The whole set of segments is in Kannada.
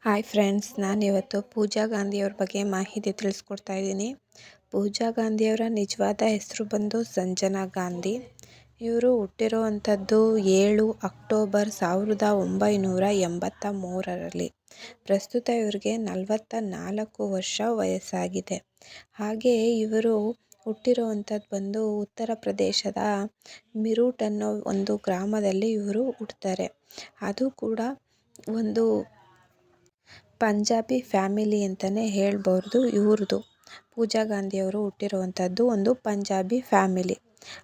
ಹಾಯ್ ಫ್ರೆಂಡ್ಸ್, ನಾನಿವತ್ತು ಪೂಜಾ ಗಾಂಧಿಯವ್ರ ಬಗ್ಗೆ ಮಾಹಿತಿ ತಿಳಿಸ್ಕೊಡ್ತಾ ಇದ್ದೀನಿ. ಪೂಜಾ ಗಾಂಧಿಯವರ ನಿಜವಾದ ಹೆಸರು ಬಂದು ಸಂಜನಾ ಗಾಂಧಿ. ಇವರು ಹುಟ್ಟಿರುವಂಥದ್ದು 7 ಅಕ್ಟೋಬರ್ 1983ರಲ್ಲಿ. ಪ್ರಸ್ತುತ ಇವರಿಗೆ 44 ವರ್ಷ ವಯಸ್ಸಾಗಿದೆ. ಹಾಗೆ ಇವರು ಹುಟ್ಟಿರುವಂಥದ್ದು ಬಂದು ಉತ್ತರ ಪ್ರದೇಶದ ಮಿರೂಟ್ ಅನ್ನೋ ಒಂದು ಗ್ರಾಮದಲ್ಲಿ ಇವರು ಹುಟ್ಟುತ್ತಾರೆ. ಅದು ಕೂಡ ಒಂದು ಪಂಜಾಬಿ ಫ್ಯಾಮಿಲಿ ಅಂತಲೇ ಹೇಳ್ಬೋದು. ಇವ್ರದ್ದು ಪೂಜಾ ಗಾಂಧಿಯವರು ಹುಟ್ಟಿರುವಂಥದ್ದು ಒಂದು ಪಂಜಾಬಿ ಫ್ಯಾಮಿಲಿ.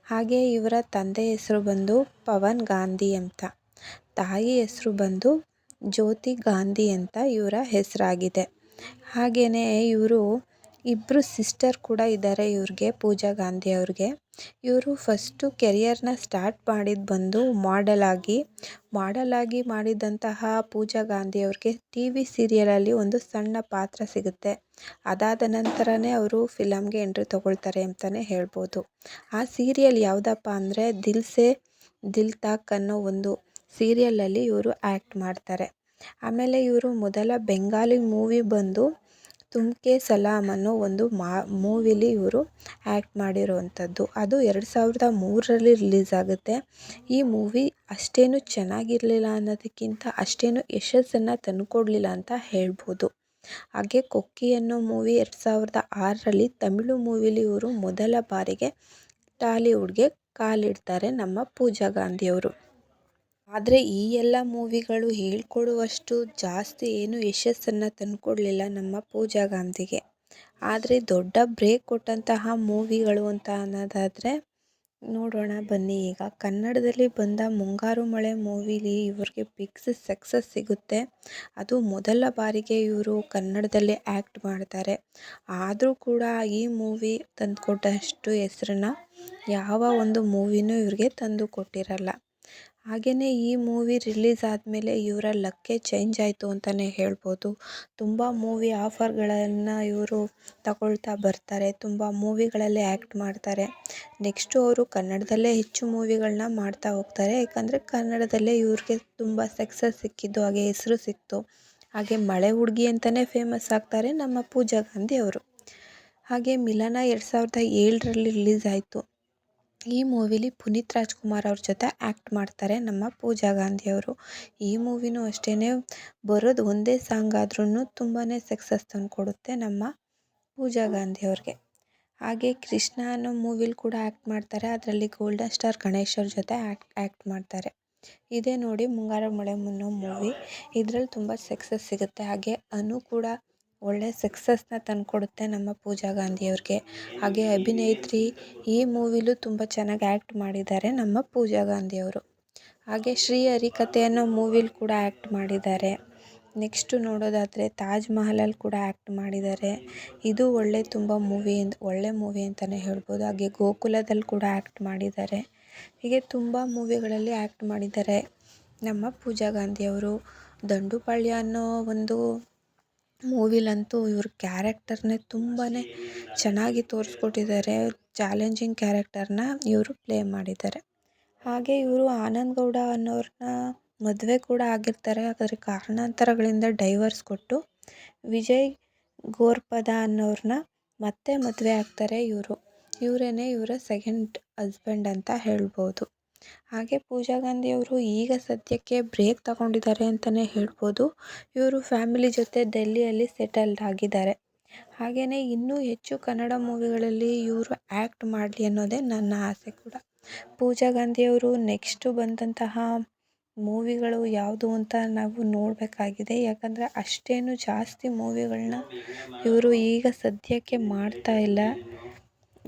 ಹಾಗೆ ಇವರ ತಂದೆ ಹೆಸರು ಬಂದು ಪವನ್ ಗಾಂಧಿ ಅಂತ, ತಾಯಿ ಹೆಸರು ಬಂದು ಜ್ಯೋತಿ ಗಾಂಧಿ ಅಂತ ಇವರ ಹೆಸರಾಗಿದೆ. ಹಾಗೆಯೇ ಇವರು ಇಬ್ಬರು ಸಿಸ್ಟರ್ ಕೂಡ ಇದ್ದಾರೆ ಇವ್ರಿಗೆ, ಪೂಜಾ ಗಾಂಧಿ ಅವ್ರಿಗೆ. ಇವರು ಫಸ್ಟು ಕೆರಿಯರ್ನ ಸ್ಟಾರ್ಟ್ ಮಾಡಿದ್ದು ಬಂದು ಮಾಡೆಲ್ ಆಗಿ ಮಾಡಿದಂತಹ ಪೂಜಾ ಗಾಂಧಿ ಅವ್ರಿಗೆ ಟಿ ವಿ ಸೀರಿಯಲಲ್ಲಿ ಒಂದು ಸಣ್ಣ ಪಾತ್ರ ಸಿಗುತ್ತೆ. ಅದಾದ ನಂತರನೇ ಅವರು ಫಿಲಮ್ಗೆ ಎಂಟ್ರಿ ತಗೊಳ್ತಾರೆ ಅಂತಲೇ ಹೇಳ್ಬೋದು. ಆ ಸೀರಿಯಲ್ ಯಾವುದಪ್ಪ ಅಂದರೆ ದಿಲ್ ಸೆ ದಿಲ್ ತಕ್ ಅನ್ನೋ ಒಂದು ಸೀರಿಯಲಲ್ಲಿ ಇವರು ಆ್ಯಕ್ಟ್ ಮಾಡ್ತಾರೆ. ಆಮೇಲೆ ಇವರು ಮೊದಲ ಬೆಂಗಾಲಿ ಮೂವಿ ಬಂದು ತುಮ್ ಕೆ ಸಲಾಮ್ ಅನ್ನೋ ಒಂದು ಮೂವಿಲಿ ಇವರು ಆ್ಯಕ್ಟ್ ಮಾಡಿರುವಂಥದ್ದು. ಅದು 2003ರಲ್ಲಿ ರಿಲೀಸ್ ಆಗುತ್ತೆ. ಈ ಮೂವಿ ಅಷ್ಟೇನು ಚೆನ್ನಾಗಿರಲಿಲ್ಲ ಅನ್ನೋದಕ್ಕಿಂತ ಅಷ್ಟೇನು ಯಶಸ್ಸನ್ನು ತಂದುಕೊಡ್ಲಿಲ್ಲ ಅಂತ ಹೇಳ್ಬೋದು. ಹಾಗೆ ಕೊಕ್ಕಿ ಅನ್ನೋ ಮೂವಿ 2006ರಲ್ಲಿ ತಮಿಳು ಮೂವಿಲಿ ಇವರು ಮೊದಲ ಬಾರಿಗೆ ಟಾಲಿವುಡ್ಗೆ ಕಾಲಿಡ್ತಾರೆ ನಮ್ಮ ಪೂಜಾ ಗಾಂಧಿಯವರು. ಆದರೆ ಈ ಎಲ್ಲ ಮೂವಿಗಳು ಹೇಳ್ಕೊಡುವಷ್ಟು ಜಾಸ್ತಿ ಏನು ಯಶಸ್ಸನ್ನು ತಂದುಕೊಡ್ಲಿಲ್ಲ ನಮ್ಮ ಪೂಜಾ ಗಾಂಧಿಗೆ. ಆದರೆ ದೊಡ್ಡ ಬ್ರೇಕ್ ಕೊಟ್ಟಂತಹ ಮೂವಿಗಳು ಅಂತ ಅನ್ನೋದಾದರೆ ನೋಡೋಣ ಬನ್ನಿ. ಈಗ ಕನ್ನಡದಲ್ಲಿ ಬಂದ ಮುಂಗಾರು ಮಳೆ ಮೂವಿಲಿ ಇವ್ರಿಗೆ ಬಿಗ್ ಸಕ್ಸಸ್ ಸಿಗುತ್ತೆ. ಅದು ಮೊದಲ ಬಾರಿಗೆ ಇವರು ಕನ್ನಡದಲ್ಲಿ ಆ್ಯಕ್ಟ್ ಮಾಡ್ತಾರೆ. ಆದರೂ ಕೂಡ ಈ ಮೂವಿ ತಂದುಕೊಟ್ಟಷ್ಟು ಹೆಸರನ್ನ ಯಾವ ಒಂದು ಮೂವಿನೂ ಇವ್ರಿಗೆ ತಂದು ಕೊಟ್ಟಿರಲ್ಲ. ಹಾಗೆಯೇ ಈ ಮೂವಿ ರಿಲೀಸ್ ಆದಮೇಲೆ ಇವರ ಲಕ್ಕೇ ಚೇಂಜ್ ಆಯಿತು ಅಂತಲೇ ಹೇಳ್ಬೋದು. ತುಂಬ ಮೂವಿ ಆಫರ್ಗಳನ್ನು ಇವರು ತಗೊಳ್ತಾ ಬರ್ತಾರೆ. ತುಂಬ ಮೂವಿಗಳಲ್ಲಿ ಆ್ಯಕ್ಟ್ ಮಾಡ್ತಾರೆ. ನೆಕ್ಸ್ಟು ಅವರು ಕನ್ನಡದಲ್ಲೇ ಹೆಚ್ಚು ಮೂವಿಗಳನ್ನ ಮಾಡ್ತಾ ಹೋಗ್ತಾರೆ. ಯಾಕಂದರೆ ಕನ್ನಡದಲ್ಲೇ ಇವ್ರಿಗೆ ತುಂಬ ಸಕ್ಸಸ್ ಸಿಕ್ಕಿದ್ದು, ಹಾಗೆ ಹೆಸರು ಸಿಕ್ತು. ಹಾಗೆ ಮಳೆ ಹುಡುಗಿ ಅಂತಲೇ ಫೇಮಸ್ ಆಗ್ತಾರೆ ನಮ್ಮ ಪೂಜಾ ಗಾಂಧಿ ಅವರು. ಹಾಗೆ ಮಿಲನ 2007ರಲ್ಲಿ ರಿಲೀಸ್ ಆಯಿತು. ಈ ಮೂವಿಲಿ ಪುನೀತ್ ರಾಜ್ಕುಮಾರ್ ಅವ್ರ ಜೊತೆ ಆ್ಯಕ್ಟ್ ಮಾಡ್ತಾರೆ ನಮ್ಮ ಪೂಜಾ ಗಾಂಧಿಯವರು. ಈ ಮೂವಿನೂ ಅಷ್ಟೇ, ಬರೋದು ಒಂದೇ ಸಾಂಗ್ ಆದ್ರೂ ತುಂಬಾ ಸಕ್ಸಸ್ ತಂದುಕೊಡುತ್ತೆ ನಮ್ಮ ಪೂಜಾ ಗಾಂಧಿಯವ್ರಿಗೆ. ಹಾಗೆ ಕೃಷ್ಣ ಅನ್ನೋ ಮೂವಿಲಿ ಕೂಡ ಆ್ಯಕ್ಟ್ ಮಾಡ್ತಾರೆ. ಅದರಲ್ಲಿ ಗೋಲ್ಡನ್ ಸ್ಟಾರ್ ಗಣೇಶ್ ಅವ್ರ ಜೊತೆ ಆ್ಯಕ್ಟ್ ಮಾಡ್ತಾರೆ. ಇದೇ ನೋಡಿ ಮುಂಗಾರು ಮಳೆ ಅನ್ನೋ ಮೂವಿ, ಇದರಲ್ಲಿ ತುಂಬ ಸಕ್ಸಸ್ ಸಿಗುತ್ತೆ. ಹಾಗೆ ಅನು ಕೂಡ ಒಳ್ಳೆ ಸಕ್ಸಸ್ನ ತಂದುಕೊಡುತ್ತೆ ನಮ್ಮ ಪೂಜಾ ಗಾಂಧಿಯವ್ರಿಗೆ. ಹಾಗೆ ಅಭಿನೇತ್ರಿ ಈ ಮೂವಿಲೂ ತುಂಬ ಚೆನ್ನಾಗಿ ಆ್ಯಕ್ಟ್ ಮಾಡಿದ್ದಾರೆ ನಮ್ಮ ಪೂಜಾ ಗಾಂಧಿಯವರು. ಹಾಗೆ ಶ್ರೀ ಹರಿಕಥೆ ಅನ್ನೋ ಮೂವಿಲಿ ಕೂಡ ಆ್ಯಕ್ಟ್ ಮಾಡಿದ್ದಾರೆ. ನೆಕ್ಸ್ಟು ನೋಡೋದಾದರೆ ತಾಜ್ ಮಹಲಲ್ಲಿ ಕೂಡ ಆ್ಯಕ್ಟ್ ಮಾಡಿದ್ದಾರೆ. ಇದು ಒಳ್ಳೆ ಮೂವಿ ಅಂತಲೇ ಹೇಳ್ಬೋದು. ಹಾಗೆ ಗೋಕುಲದಲ್ಲಿ ಕೂಡ ಆ್ಯಕ್ಟ್ ಮಾಡಿದ್ದಾರೆ. ಹೀಗೆ ತುಂಬ ಮೂವಿಗಳಲ್ಲಿ ಆ್ಯಕ್ಟ್ ಮಾಡಿದ್ದಾರೆ ನಮ್ಮ ಪೂಜಾ ಗಾಂಧಿಯವರು. ದಂಡುಪಾಳ್ಯ ಅನ್ನೋ ಒಂದು ಮೂವಿಲಂತೂ ಇವ್ರ ಕ್ಯಾರೆಕ್ಟರ್ನೇ ತುಂಬಾ ಚೆನ್ನಾಗಿ ತೋರಿಸ್ಕೊಟ್ಟಿದ್ದಾರೆ. ಚಾಲೆಂಜಿಂಗ್ ಕ್ಯಾರೆಕ್ಟರ್ನ ಇವರು ಪ್ಲೇ ಮಾಡಿದ್ದಾರೆ. ಹಾಗೆ ಇವರು ಆನಂದ್ ಗೌಡ ಅನ್ನೋರನ್ನ ಮದುವೆ ಕೂಡ ಆಗಿರ್ತಾರೆ. ಆದರೆ ಕಾರಣಾಂತರಗಳಿಂದ ಡೈವರ್ಸ್ ಕೊಟ್ಟು ವಿಜಯ್ ಗೋರ್ಪದ ಅನ್ನೋರನ್ನ ಮತ್ತೆ ಮದುವೆ ಆಗ್ತಾರೆ. ಇವರೇನೆ ಇವರ ಸೆಕೆಂಡ್ ಹಸ್ಬೆಂಡ್ ಅಂತ ಹೇಳ್ಬೋದು. ಹಾಗೆ ಪೂಜಾ ಗಾಂಧಿಯವರು ಈಗ ಸದ್ಯಕ್ಕೆ ಬ್ರೇಕ್ ತಗೊಂಡಿದ್ದಾರೆ ಅಂತಲೇ ಹೇಳ್ಬೋದು. ಇವರು ಫ್ಯಾಮಿಲಿ ಜೊತೆ ಡೆಲ್ಲಿಯಲ್ಲಿ ಸೆಟಲ್ಡ್ ಆಗಿದ್ದಾರೆ. ಹಾಗೆಯೇ ಇನ್ನೂ ಹೆಚ್ಚು ಕನ್ನಡ ಮೂವಿಗಳಲ್ಲಿ ಇವರು ಆ್ಯಕ್ಟ್ ಮಾಡಲಿ ಅನ್ನೋದೇ ನನ್ನ ಆಸೆ ಕೂಡ. ಪೂಜಾ ಗಾಂಧಿಯವರು ನೆಕ್ಸ್ಟು ಬಂದಂತಹ ಮೂವಿಗಳು ಯಾವುದು ಅಂತ ನಾವು ನೋಡಬೇಕಾಗಿದೆ. ಯಾಕಂದರೆ ಅಷ್ಟೇನು ಜಾಸ್ತಿ ಮೂವಿಗಳನ್ನ ಇವರು ಈಗ ಸದ್ಯಕ್ಕೆ ಮಾಡ್ತಾ ಇಲ್ಲ.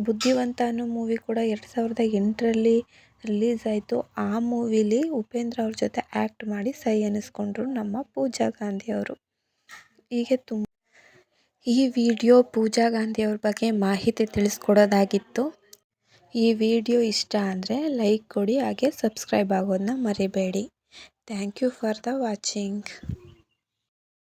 ಬುದ್ಧಿವಂತ ಅನ್ನೋ ಮೂವಿ ಕೂಡ 2008ರಲ್ಲಿ ರಿಲೀಸ್ ಆಯಿತು. ಆ ಮೂವಿಲಿ ಉಪೇಂದ್ರ ಅವ್ರ ಜೊತೆ ಆ್ಯಕ್ಟ್ ಮಾಡಿ ಸೈ ಅನ್ನಿಸ್ಕೊಂಡ್ರು ನಮ್ಮ ಪೂಜಾ ಗಾಂಧಿಯವರು. ಹೀಗೆ ಈ ವಿಡಿಯೋ ಪೂಜಾ ಗಾಂಧಿಯವ್ರ ಬಗ್ಗೆ ಮಾಹಿತಿ ತಿಳಿಸ್ಕೊಡೋದಾಗಿತ್ತು. ಈ ವಿಡಿಯೋ ಇಷ್ಟ ಅಂದರೆ ಲೈಕ್ ಕೊಡಿ, ಹಾಗೆ ಸಬ್ಸ್ಕ್ರೈಬ್ ಆಗೋದನ್ನ ಮರಿಬೇಡಿ. Thank you for the watching.